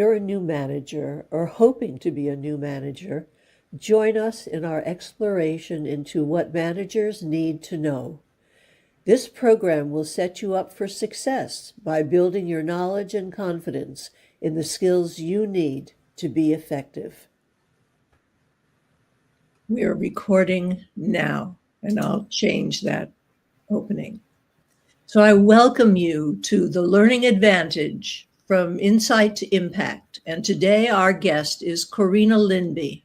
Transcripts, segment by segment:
you're a new manager or hoping to be a new manager, join us in our exploration into what managers need to know. This program will set you up for success by building your knowledge and confidence in the skills you need to be effective. We are recording now, and I'll change that opening. So I welcome you to the Learning Advantage from Insight to Impact. And today our guest is Corrina Lindby,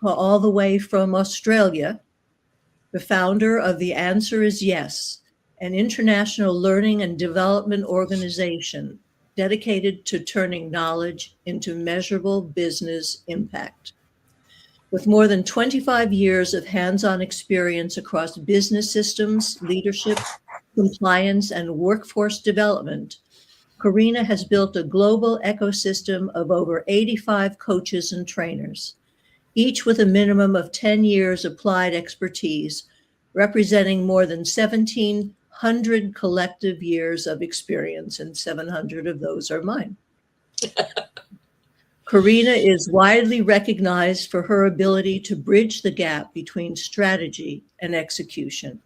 all the way from Australia, the founder of The Answer is Yes, an international learning and development organization dedicated to turning knowledge into measurable business impact. With more than 25 years of hands-on experience across business systems, leadership, compliance, and workforce development, Corrina has built a global ecosystem of over 85 coaches and trainers, each with a minimum of 10 years applied expertise, representing more than 1,700 collective years of experience, and 700 of those are mine. Corrina is widely recognized for her ability to bridge the gap between strategy and execution.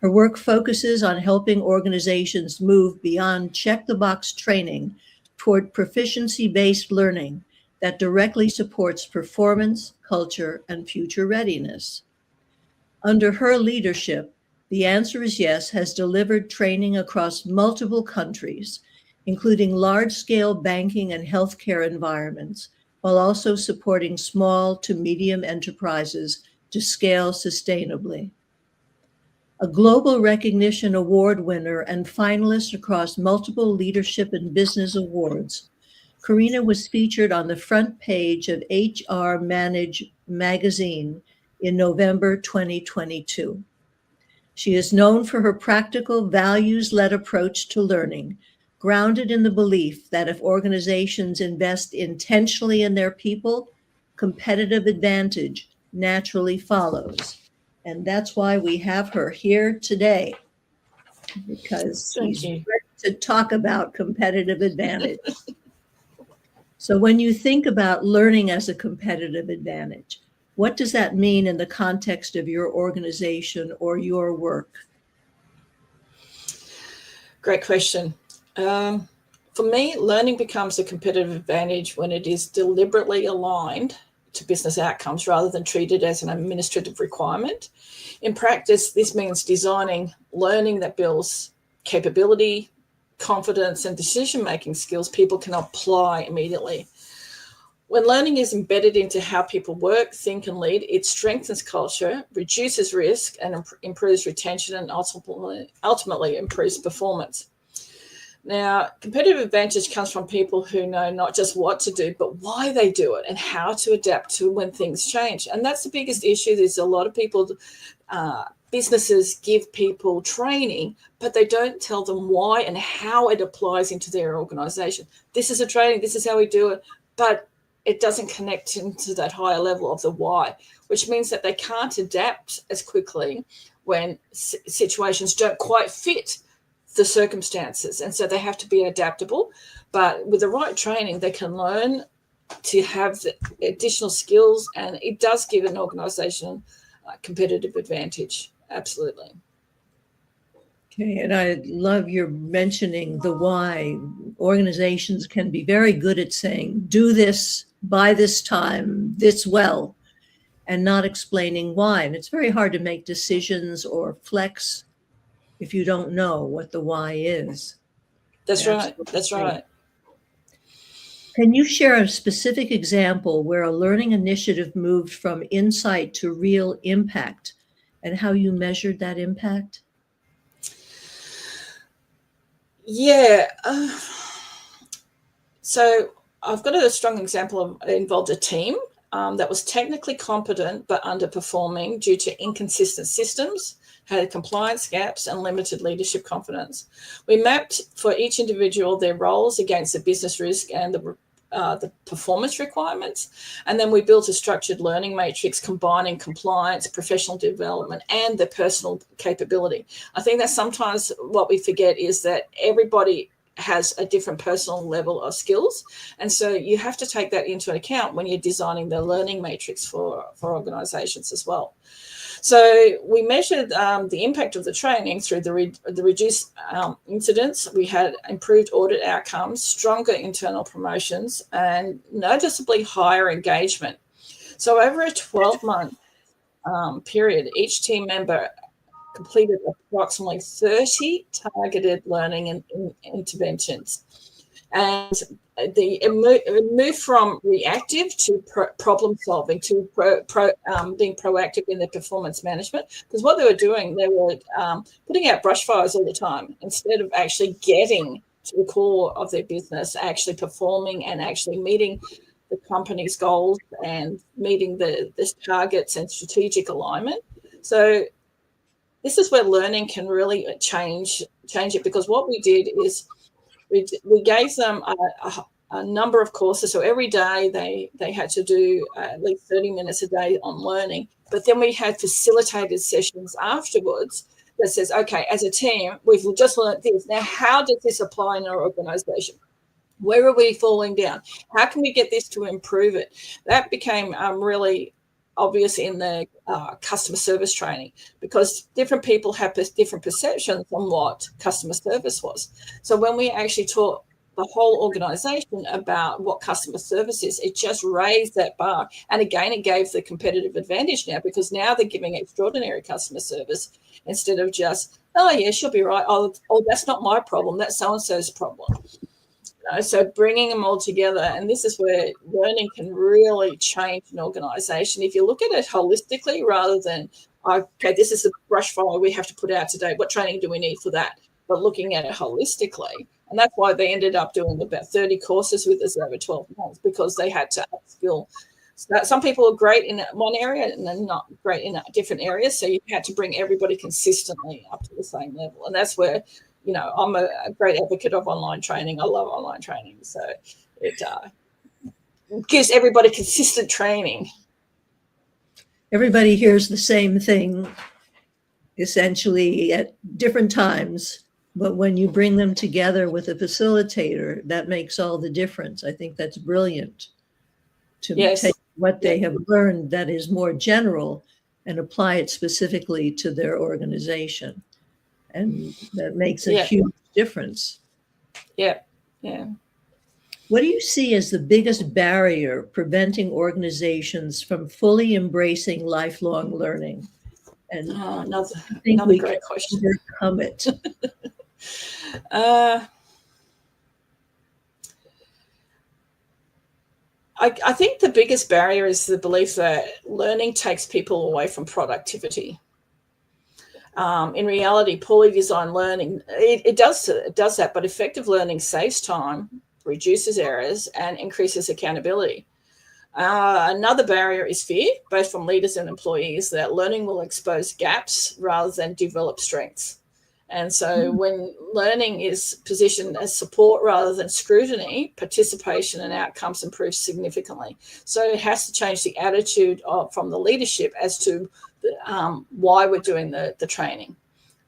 Her work focuses on helping organizations move beyond check-the-box training toward proficiency-based learning that directly supports performance, culture, and future readiness. Under her leadership, The Answer is Yes has delivered training across multiple countries, including large-scale banking and healthcare environments, while also supporting small to medium enterprises to scale sustainably. A global recognition award winner and finalist across multiple leadership and business awards, Corrina was featured on the front page of HR Manage magazine in November 2022. She is known for her practical, values-led approach to learning, grounded in the belief that if organizations invest intentionally in their people, competitive advantage naturally follows. And that's why we have her here today, because she's ready to talk about competitive advantage. So when you think about learning as a competitive advantage, what does that mean in the context of your organization or your work? Great question. For me, learning becomes a competitive advantage when it is deliberately aligned to business outcomes rather than treated as an administrative requirement. In practice, this means designing learning that builds capability, confidence, and decision-making skills people can apply immediately. When learning is embedded into how people work, think, and lead, it strengthens culture, reduces risk, and improves retention, and ultimately improves performance. Now, competitive advantage comes from people who know not just what to do, but why they do it and how to adapt to when things change. And that's the biggest issue. There's a lot of people, businesses give people training, but they don't tell them why and how it applies into their organization. This is a training, this is how we do it, but it doesn't connect into that higher level of the why, which means that they can't adapt as quickly when situations don't quite fit the circumstances. And so they have to be adaptable, but with the right training, they can learn to have the additional skills, and it does give an organization a competitive advantage. Absolutely. Okay, and I love your mentioning the why. Organizations can be very good at saying, do this by this time, this well, and not explaining why. And it's very hard to make decisions or flex if you don't know what the why is. That's right. That's right. Can you share a specific example where a learning initiative moved from insight to real impact and how you measured that impact? Yeah. So I've got a strong example of it involved a team that was technically competent but underperforming due to inconsistent systems, had compliance gaps, and limited leadership confidence. We mapped for each individual their roles against the business risk and the performance requirements. And then we built a structured learning matrix combining compliance, professional development, and the personal capability. I think that sometimes what we forget is that everybody has a different personal level of skills. And so you have to take that into account when you're designing the learning matrix for organizations as well. So we measured the impact of the training through the reduced incidents. We had improved audit outcomes, stronger internal promotions, and noticeably higher engagement. So over a 12-month period, each team member completed approximately 30 targeted learning interventions. And it moved from reactive to problem solving to being proactive in their performance management. Because what they were doing, they were putting out brush fires all the time instead of actually getting to the core of their business, actually performing and actually meeting the company's goals and meeting the targets and strategic alignment. So this is where learning can really change it, because what we did is we gave them a number of courses. So every day they had to do at least 30 minutes a day on learning. But then we had facilitated sessions afterwards that says, okay, as a team, we've just learned this. Now, how does this apply in our organization? Where are we falling down? How can we get this to improve it? That became really obvious in the customer service training, because different people have different perceptions on what customer service was. So when we actually taught the whole organization about what customer service is, it just raised that bar. And again, it gave the competitive advantage now, because now they're giving extraordinary customer service instead of just, oh, yeah, she'll be right. Oh, that's not my problem. That's so-and-so's problem. So bringing them all together, and this is where learning can really change an organization. If you look at it holistically rather than, okay, this is the brush fire we have to put out today, what training do we need for that? But looking at it holistically, and that's why they ended up doing about 30 courses with us over 12 months, because they had to upskill. So some people are great in one area and they're not great in different areas, so you had to bring everybody consistently up to the same level. And that's where, I'm a great advocate of online training. I love online training. So it gives everybody consistent training. Everybody hears the same thing, essentially, at different times. But when you bring them together with a facilitator, that makes all the difference. I think that's brilliant, to take what they have learned that is more general and apply it specifically to their organization. And that makes a huge difference. Yeah. What do you see as the biggest barrier preventing organizations from fully embracing lifelong learning? And another great question. Overcome it. I think the biggest barrier is the belief that learning takes people away from productivity. In reality, poorly designed learning, it does that, but effective learning saves time, reduces errors, and increases accountability. Another barrier is fear, both from leaders and employees, that learning will expose gaps rather than develop strengths. And so when learning is positioned as support rather than scrutiny, participation and outcomes improve significantly. So it has to change the attitude from the leadership as to why we're doing the training.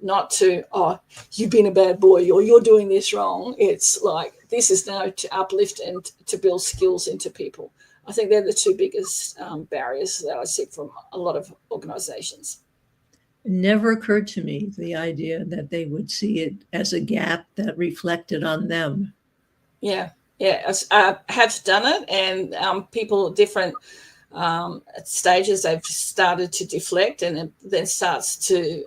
Not to, oh, you've been a bad boy or you're doing this wrong. It's like, this is now to uplift and to build skills into people. I think they're the two biggest barriers that I see from a lot of organizations. It never occurred to me, the idea that they would see it as a gap that reflected on them. Yeah. I have done it, and people at different stages, they've started to deflect, and it then starts to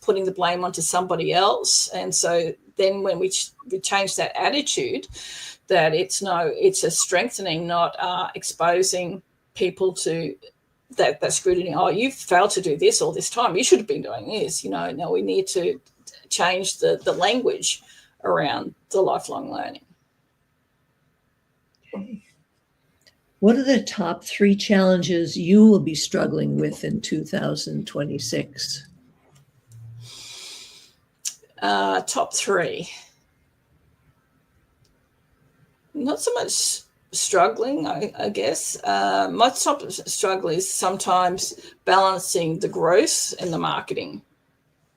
putting the blame onto somebody else. And so then when we change that attitude, that it's a strengthening, not exposing people to that scrutiny. Oh, you've failed to do this all this time. You should have been doing this. No, we need to change the language around the lifelong learning. Okay. What are the top 3 challenges you will be struggling with in 2026? Top 3. Not so much struggling, I guess. My top struggle is sometimes balancing the growth and the marketing.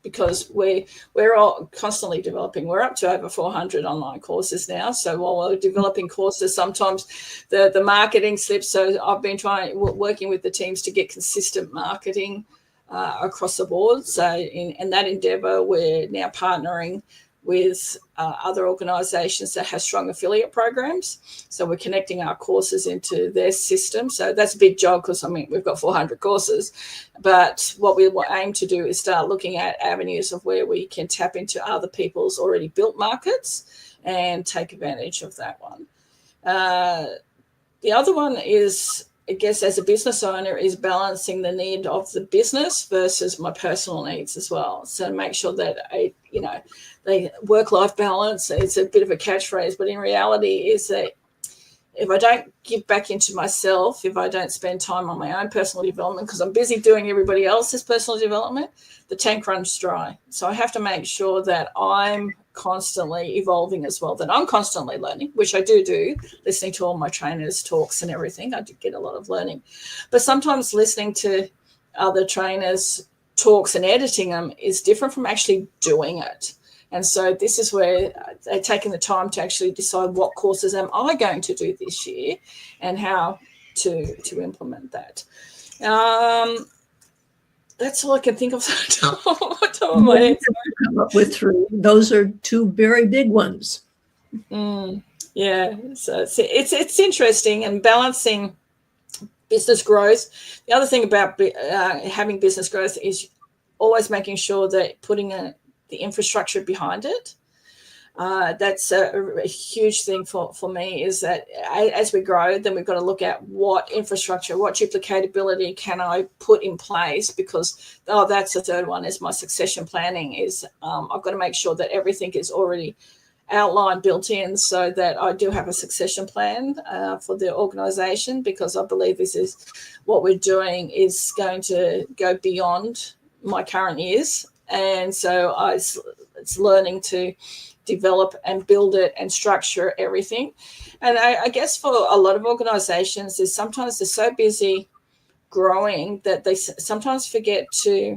because we're all constantly developing. We're up to over 400 online courses now. So while we're developing courses, sometimes the marketing slips. So I've been working with the teams to get consistent marketing across the board. So in that endeavor, we're now partnering with other organizations that have strong affiliate programs. So we're connecting our courses into their system. So that's a big job because, I mean, we've got 400 courses. But what we aim to do is start looking at avenues of where we can tap into other people's already built markets and take advantage of that one. The other one is, I guess, as a business owner, is balancing the need of the business versus my personal needs as well. So make sure that the work-life balance, it's a bit of a catchphrase, but in reality is that if I don't give back into myself, if I don't spend time on my own personal development, because I'm busy doing everybody else's personal development, the tank runs dry. So I have to make sure that I'm constantly evolving as well, that I'm constantly learning, which I do, listening to all my trainers' talks and everything. I do get a lot of learning. But sometimes listening to other trainers' talks and editing them is different from actually doing it. And so this is where they're taking the time to actually decide what courses am I going to do this year and how to implement that. That's all I can think of off the top of my head. Come up with 3. Those are 2 very big ones. Yeah, so it's interesting, and balancing business growth. The other thing about having business growth is always making sure that putting the infrastructure behind it. That's a huge thing for me, is that as we grow, then we've got to look at what infrastructure, what duplicatability can I put in place, because that's the third one, is my succession planning. Is I've got to make sure that everything is already outlined, built in, so that I do have a succession plan for the organization, because I believe this is what we're doing is going to go beyond my current years. And so it's learning to develop and build it and structure everything. And I guess for a lot of organizations is sometimes they're so busy growing that they sometimes forget to,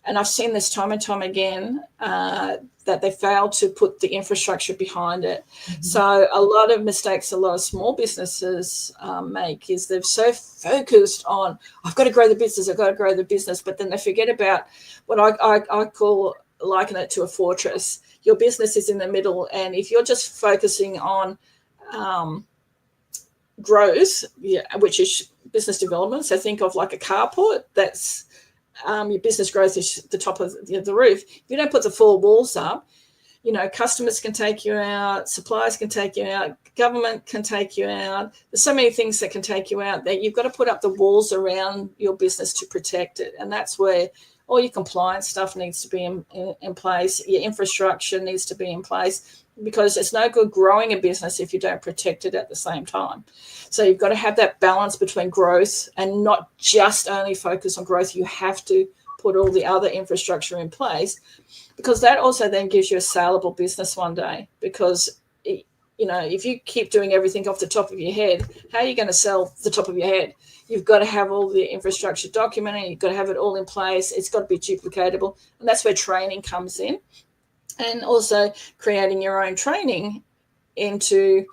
and I've seen this time and time again, that they fail to put the infrastructure behind it. Mm-hmm. So a lot of mistakes a lot of small businesses make is they're so focused on, I've got to grow the business, but then they forget about what I call, liken it to a fortress. Your business is in the middle, and if you're just focusing on growth, which is business development, so think of like a carport, that's your business growth is the top of the roof. If you don't put the 4 walls up, customers can take you out, suppliers can take you out, government can take you out. There's so many things that can take you out that you've got to put up the walls around your business to protect it. And that's where all your compliance stuff needs to be in place. Your infrastructure needs to be in place, because it's no good growing a business if you don't protect it at the same time. So you've got to have that balance between growth and not just only focus on growth. You have to put all the other infrastructure in place, because that also then gives you a saleable business one day. Because, if you keep doing everything off the top of your head, how are you going to sell the top of your head? You've got to have all the infrastructure documented. You've got to have it all in place. It's got to be duplicatable. And that's where training comes in. And also creating your own training into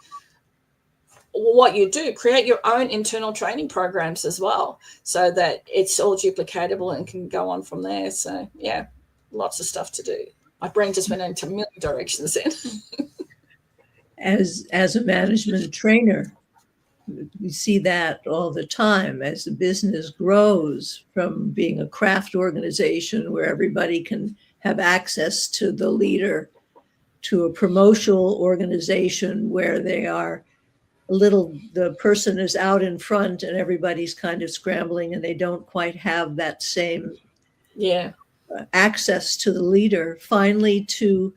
what you do. Create your own internal training programs as well, so that it's all duplicatable and can go on from there. So, yeah, lots of stuff to do. My brain just went into a million directions then. As a management trainer, we see that all the time as the business grows from being a craft organization where everybody can have access to the leader, to a promotional organization where the person is out in front and everybody's kind of scrambling and they don't quite have that same access to the leader, finally to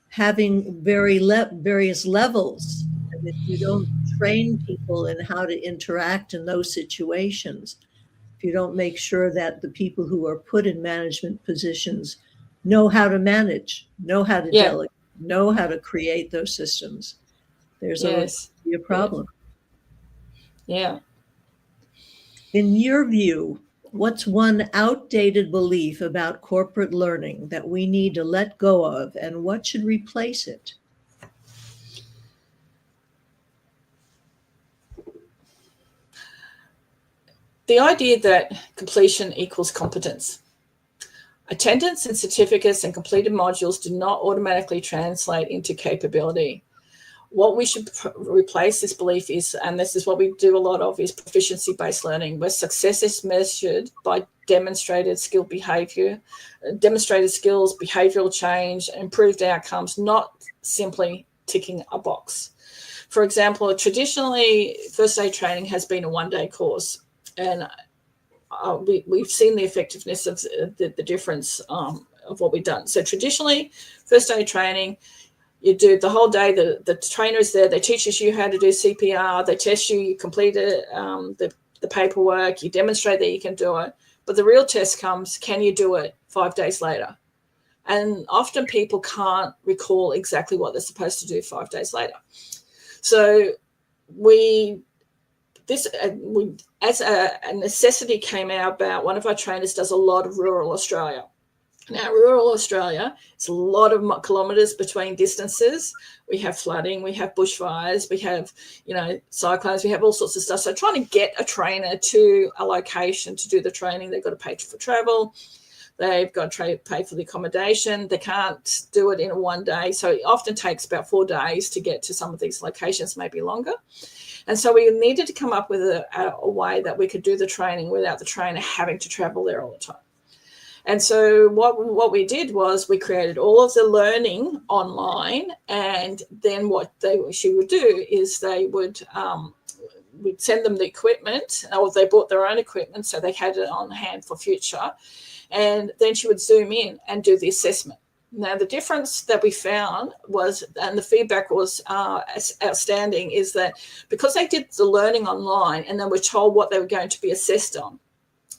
having various levels. And if you don't train people in how to interact in those situations, if you don't make sure that the people who are put in management positions know how to manage, know how to delegate, know how to create those systems, there's always a problem. Yeah. In your view, What's one outdated belief about corporate learning that we need to let go of, and what should replace it? The idea that completion equals competence. Attendance and certificates and completed modules do not automatically translate into capability. What we should replace this belief is, and this is what we do a lot of, is proficiency-based learning, where success is measured by demonstrated skills, behavioral change, improved outcomes, not simply ticking a box. For example, traditionally, first aid training has been a one-day course, and we've seen the effectiveness of the difference of what we've done. So traditionally, first aid training, you do the whole day. The trainer is there. They teach you how to do CPR. They test you. You complete it, the paperwork. You demonstrate that you can do it. But the real test comes, can you do it 5 days later? And often people can't recall exactly what they're supposed to do 5 days later. So as a necessity came out about, one of our trainers does a lot of rural Australia. Now, rural Australia, it's a lot of kilometres between distances. We have flooding, we have bushfires, we have, cyclones, we have all sorts of stuff. So trying to get a trainer to a location to do the training, they've got to pay for travel. They've got to pay for the accommodation. They can't do it in one day. So it often takes about 4 days to get to some of these locations, maybe longer. And so we needed to come up with a way that we could do the training without the trainer having to travel there all the time. And so what we did was we created all of the learning online, and then what she would do is we'd send them the equipment, or they bought their own equipment, so they had it on hand for future. And then she would zoom in and do the assessment. Now, the difference that we found was, and the feedback was outstanding, is that because they did the learning online and they were told what they were going to be assessed on,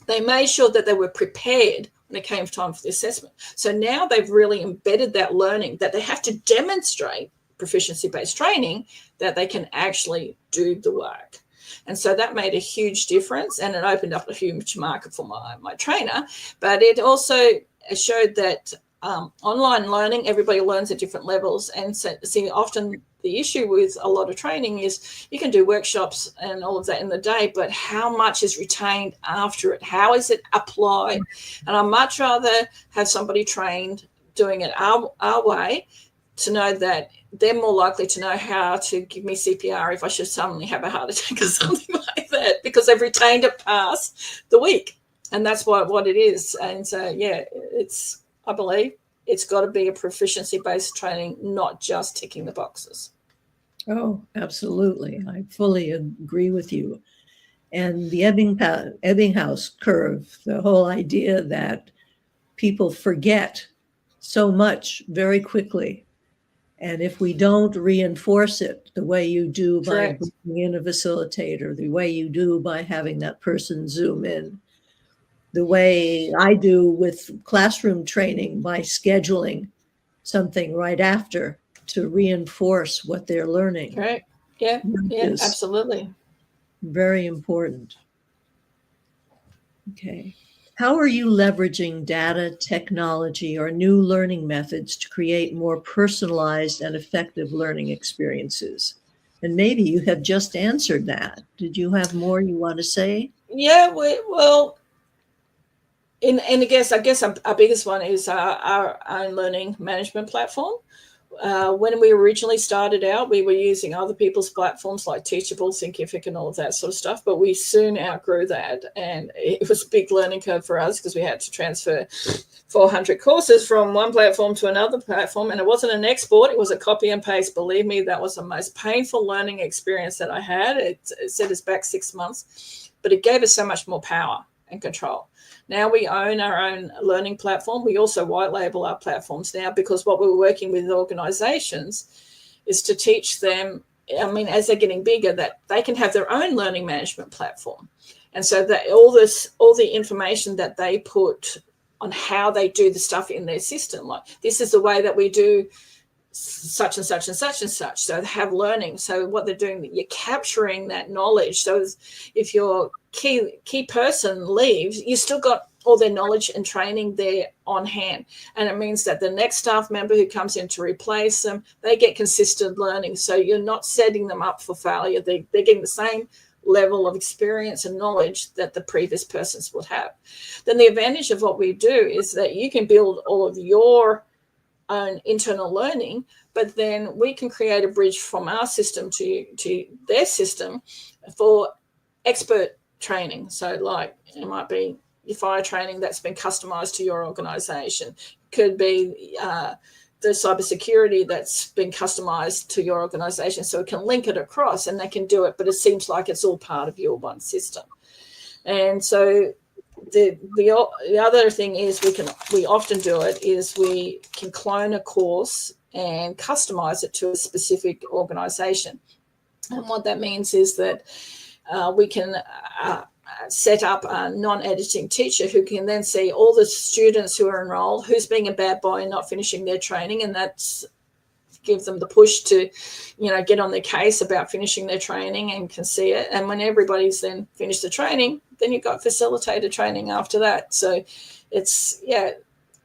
they made sure that they were prepared when it came time for the assessment. So now they've really embedded that learning, that they have to demonstrate proficiency-based training, that they can actually do the work. And so that made a huge difference, and it opened up a huge market for my trainer. But it also showed that online learning, everybody learns at different levels. And so, often the issue with a lot of training is you can do workshops and all of that in the day, but how much is retained after it? How is it applied? And I'd much rather have somebody trained doing it our way, to know that they're more likely to know how to give me CPR if I should suddenly have a heart attack or something like that, because they've retained it past the week. And that's what it is. And so, I believe it's got to be a proficiency-based training, not just ticking the boxes. Oh, absolutely. I fully agree with you. And the Ebbinghaus curve, the whole idea that people forget so much very quickly. And if we don't reinforce it the way you do by bringing in a facilitator, the way you do by having that person zoom in, the way I do with classroom training by scheduling something right after to reinforce what they're learning. Right. Yeah, absolutely. Very important. Okay. How are you leveraging data, technology, or new learning methods to create more personalized and effective learning experiences? And maybe you have just answered that. Did you have more you want to say? Yeah, I guess our biggest one is our own learning management platform. When we originally started out, we were using other people's platforms like Teachable, Thinkific, and all of that sort of stuff, but we soon outgrew that, and it was a big learning curve for us because we had to transfer 400 courses from one platform to another platform, and it wasn't an export, it was a copy and paste. Believe me, that was the most painful learning experience that I had. It set us back 6 months, but it gave us so much more power and control. Now we own our own learning platform. We also white label our platforms now, because what we're working with organizations is to teach them, as they're getting bigger, that they can have their own learning management platform. And so that all the information that they put on how they do the stuff in their system, like this is the way that we do such and such and such and such. So they have learning. So what they're doing, you're capturing that knowledge. So if your key person leaves, you still got all their knowledge and training there on hand. And it means that the next staff member who comes in to replace them, they get consistent learning. So you're not setting them up for failure. They're getting the same level of experience and knowledge that the previous persons would have. Then the advantage of what we do is that you can build all of your own internal learning, but then we can create a bridge from our system to their system for expert training. So like it might be your fire training that's been customized to your organization, could be the cybersecurity that's been customized to your organization, so it can link it across and they can do it, but it seems like it's all part of your one system. And so the other thing is we often do it is we can clone a course and customize it to a specific organization. And what that means is that we can set up a non-editing teacher who can then see all the students who are enrolled, who's being a bad boy and not finishing their training, and that's give them the push to, get on their case about finishing their training and can see it. And when everybody's then finished the training, then you've got facilitated training after that. So it's,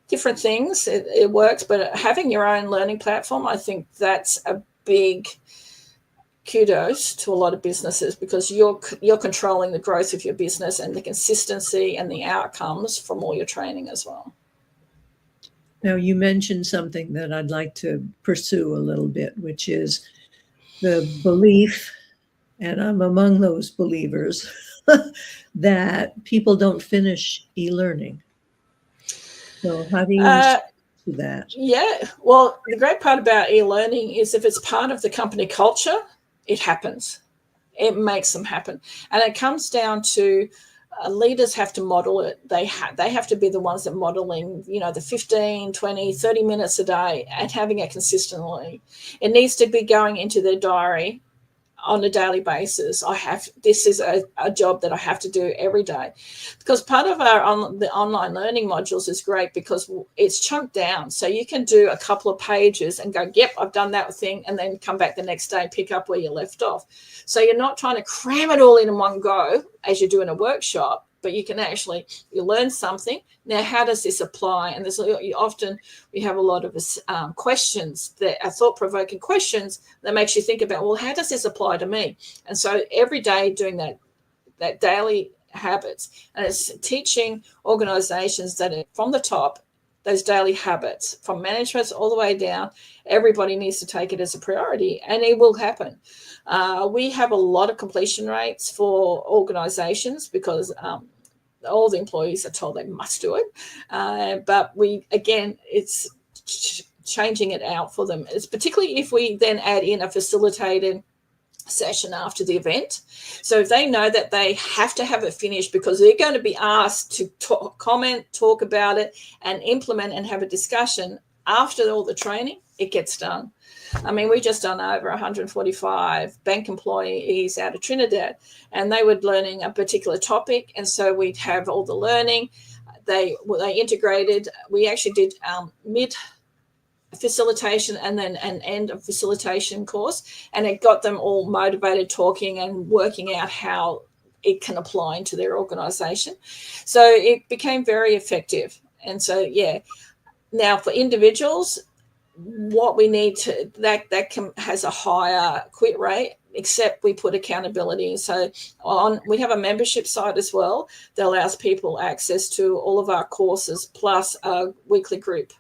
different things. It works, but having your own learning platform, I think that's a big kudos to a lot of businesses, because you're controlling the growth of your business and the consistency and the outcomes from all your training as well. Now, you mentioned something that I'd like to pursue a little bit, which is the belief, and I'm among those believers, that people don't finish e-learning. So how do you respond to that? Yeah, well, the great part about e-learning is if it's part of the company culture, it happens. It makes them happen. And it comes down to leaders have to model it. They have to be the ones that modeling, the 15, 20, 30 minutes a day and having it consistently. It needs to be going into their diary on a daily basis. This is a job that I have to do every day, because part of the online learning modules is great because it's chunked down. So you can do a couple of pages and go, yep, I've done that thing, and then come back the next day, pick up where you left off. So you're not trying to cram it all in one go as you're doing a workshop, but you can actually, you learn something. Now, how does this apply? And we have a lot of questions that are thought-provoking questions that makes you think about, well, how does this apply to me? And so every day doing that daily habits, and it's teaching organizations that from the top, those daily habits from management all the way down, everybody needs to take it as a priority, and it will happen. We have a lot of completion rates for organizations because all the employees are told they must do it. But it's changing it out for them. It's particularly if we then add in a facilitated session after the event. So if they know that they have to have it finished because they're going to be asked to comment, talk about it, and implement and have a discussion after all the training, it gets done. I mean, we just done over 145 bank employees out of Trinidad, and they were learning a particular topic. And so we'd have all the learning. They integrated. We actually did mid facilitation and then an end of facilitation course, and it got them all motivated, talking and working out how it can apply into their organization. So it became very effective. And so, now for individuals, what we need to has a higher quit rate, except we put accountability. So we have a membership site as well that allows people access to all of our courses plus a weekly group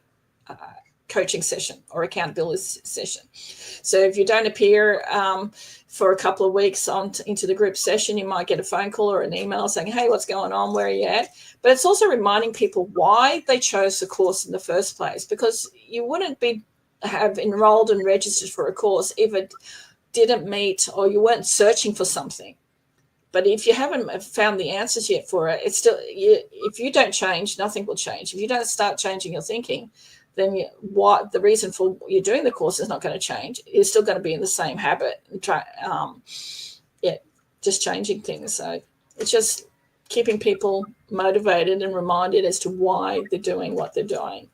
coaching session or accountability session. So if you don't appear for a couple of weeks into the group session, you might get a phone call or an email saying, hey, what's going on? Where are you at? But it's also reminding people why they chose the course in the first place, because you wouldn't have enrolled and registered for a course if it didn't meet or you weren't searching for something. But if you haven't found the answers yet for it, it's still, if you don't change, nothing will change. If you don't start changing your thinking, then the reason for you doing the course is not going to change. You're still going to be in the same habit and just changing things. So it's just keeping people motivated and reminded as to why they're doing what they're doing.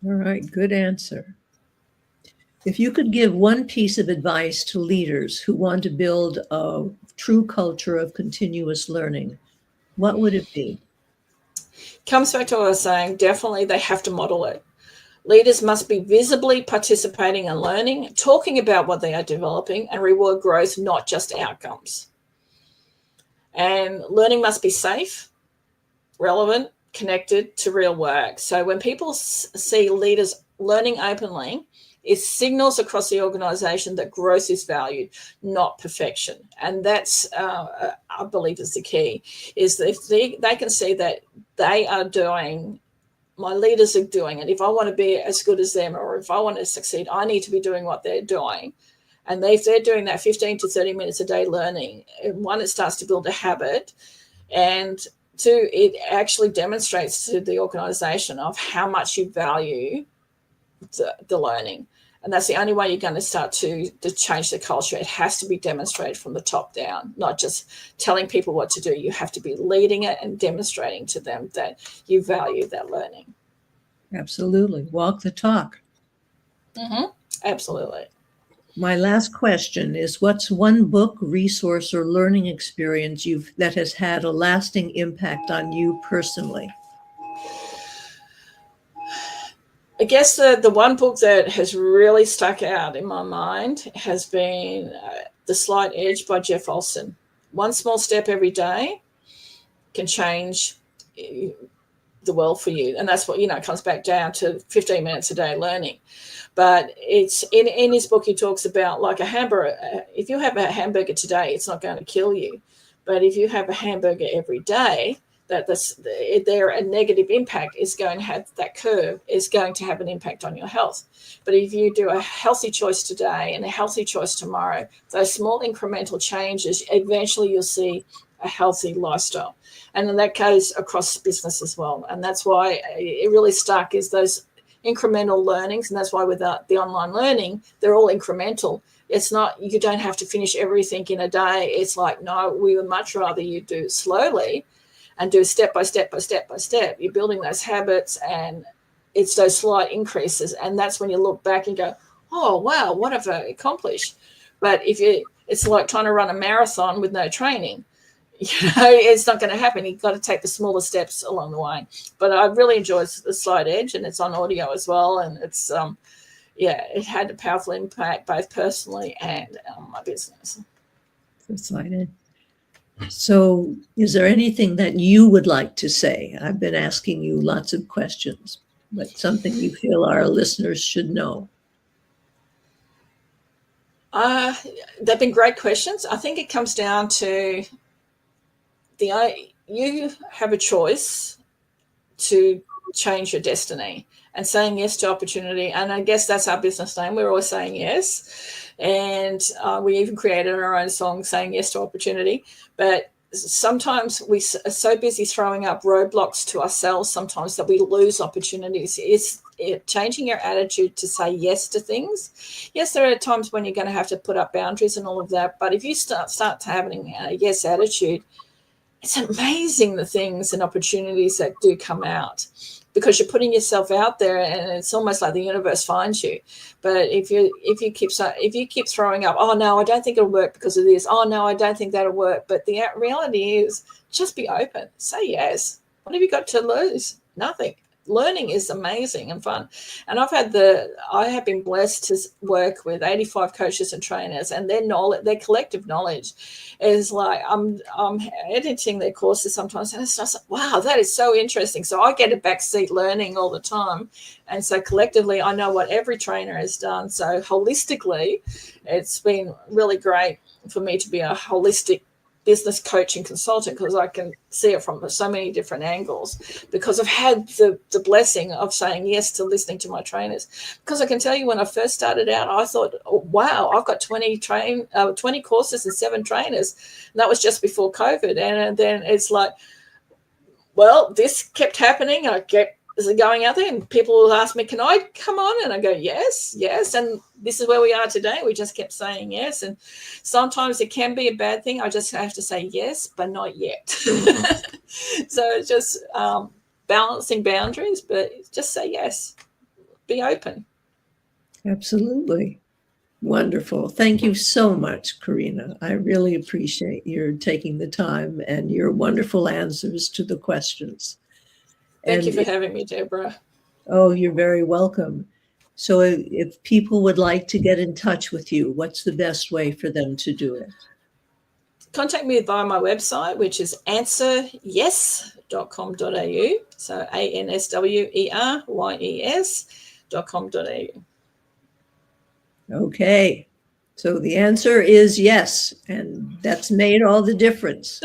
All right, good answer. If you could give one piece of advice to leaders who want to build a true culture of continuous learning, what would it be? Comes back to what I was saying, definitely they have to model it. Leaders must be visibly participating in learning, talking about what they are developing, and reward growth, not just outcomes. And learning must be safe, relevant, connected to real work. So when people see leaders learning openly, it signals across the organization that growth is valued, not perfection. And that's, I believe, is the key, is that if they can see that they are doing, my leaders are doing it. If I want to be as good as them, or if I want to succeed, I need to be doing what they're doing. And if they're doing that 15 to 30 minutes a day learning, one, it starts to build a habit, and two, it actually demonstrates to the organization of how much you value the learning. And that's the only way you're going to start to change the culture. It has to be demonstrated from the top down, not just telling people what to do. You have to be leading it and demonstrating to them that you value that learning. Absolutely. Walk the talk. Mm-hmm. Absolutely. My last question is, what's one book, resource, or learning experience that has had a lasting impact on you personally? I guess the one book that has really stuck out in my mind has been The Slight Edge by Jeff Olson. One small step every day can change the world for you. And that's what, it comes back down to 15 minutes a day learning. But it's in his book, he talks about like a hamburger. If you have a hamburger today, it's not going to kill you. But if you have a hamburger every day, a negative impact is going to have, that curve is going to have an impact on your health. But if you do a healthy choice today and a healthy choice tomorrow, those small incremental changes, eventually you'll see a healthy lifestyle. And then that goes across business as well. And that's why it really stuck, is those incremental learnings. And that's why with the online learning, they're all incremental. It's not, you don't have to finish everything in a day. It's like, no, we would much rather you do slowly and do step by step by step by step. You're building those habits, and it's those slight increases. And that's when you look back and go, oh, wow, what have I accomplished? But it's like trying to run a marathon with no training. It's not going to happen. You've got to take the smaller steps along the way. But I really enjoyed The Slight Edge, and it's on audio as well. And it's, it had a powerful impact both personally and on my business. Excited. So is there anything that you would like to say? I've been asking you lots of questions, but something you feel our listeners should know. They've been great questions. I think it comes down to you have a choice to change your destiny, and saying yes to opportunity. And I guess that's our business name. We're always saying yes. And we even created our own song, Saying Yes to Opportunity. But sometimes we are so busy throwing up roadblocks to ourselves sometimes that we lose opportunities. It's changing your attitude to say yes to things. Yes, there are times when you're going to have to put up boundaries and all of that. But if you start having a yes attitude, it's amazing the things and opportunities that do come out, because you're putting yourself out there, and it's almost like the universe finds you. But if you keep throwing up, oh no, I don't think it'll work because of this. Oh no, I don't think that'll work. But the reality is, just be open. Say yes. What have you got to lose? Nothing. Learning is amazing and fun. And I have been blessed to work with 85 coaches and trainers, and their collective knowledge is like, I'm editing their courses sometimes, and it's just like, wow, that is so interesting. So I get a backseat learning all the time. And so collectively, I know what every trainer has done. So holistically, it's been really great for me to be a holistic business coach and consultant, because I can see it from so many different angles, because I've had the blessing of saying yes to listening to my trainers. Because I can tell you, when I first started out, I thought, oh, wow, I've got 20 courses and 7 trainers. And that was just before COVID. And then it's like, well, this kept happening. I kept going out there, and people will ask me, can I come on? And I go, yes. And this is where we are today. We just kept saying yes. And sometimes it can be a bad thing. I just have to say yes, but not yet. So it's just balancing boundaries, but just say yes. Be open. Absolutely. Wonderful. Thank you so much, Corrina. I really appreciate your taking the time and your wonderful answers to the questions. Thank you And for having me, Deborah. oh, you're very welcome. So if people would like to get in touch with you, what's the best way for them to do it? Contact me via my website, which is answeryes.com.au. So answeryes.com.au. Okay. So the answer is yes, and that's made all the difference.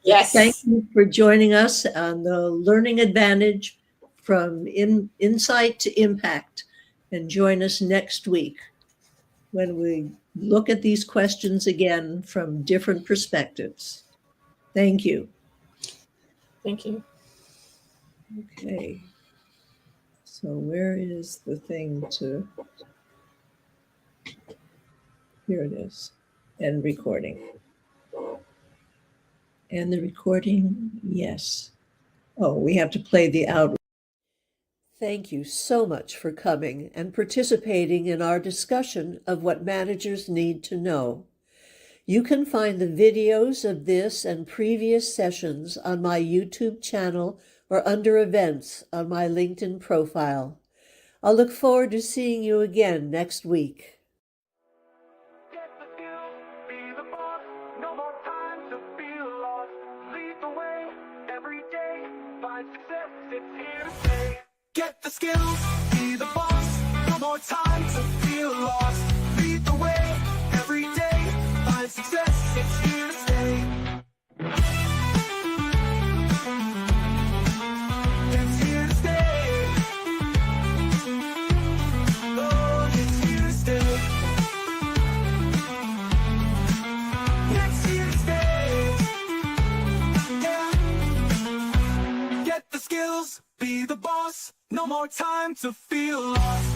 Yes. Thank you for joining us on the Learning Advantage from Insight to Impact. And join us next week when we look at these questions again from different perspectives. Thank you. Thank you. Okay. So where is the thing to, here it is, end recording. And the recording, yes. Oh, we have to play the out. Thank you so much for coming and participating in our discussion of what managers need to know. You can find the videos of this and previous sessions on my YouTube channel or under events on my LinkedIn profile. I'll look forward to seeing you again next week. Get the skills, be the boss, no more time to feel lost. Lead the way, every day, find success, it's here to stay. Get the skills, be the boss, no more time to feel lost. Lead the way, every day, find success, it's here to stay. It's here to stay. Oh, it's here to stay. It's here to stay. Yeah. Get the skills, be the boss. No more time to feel lost.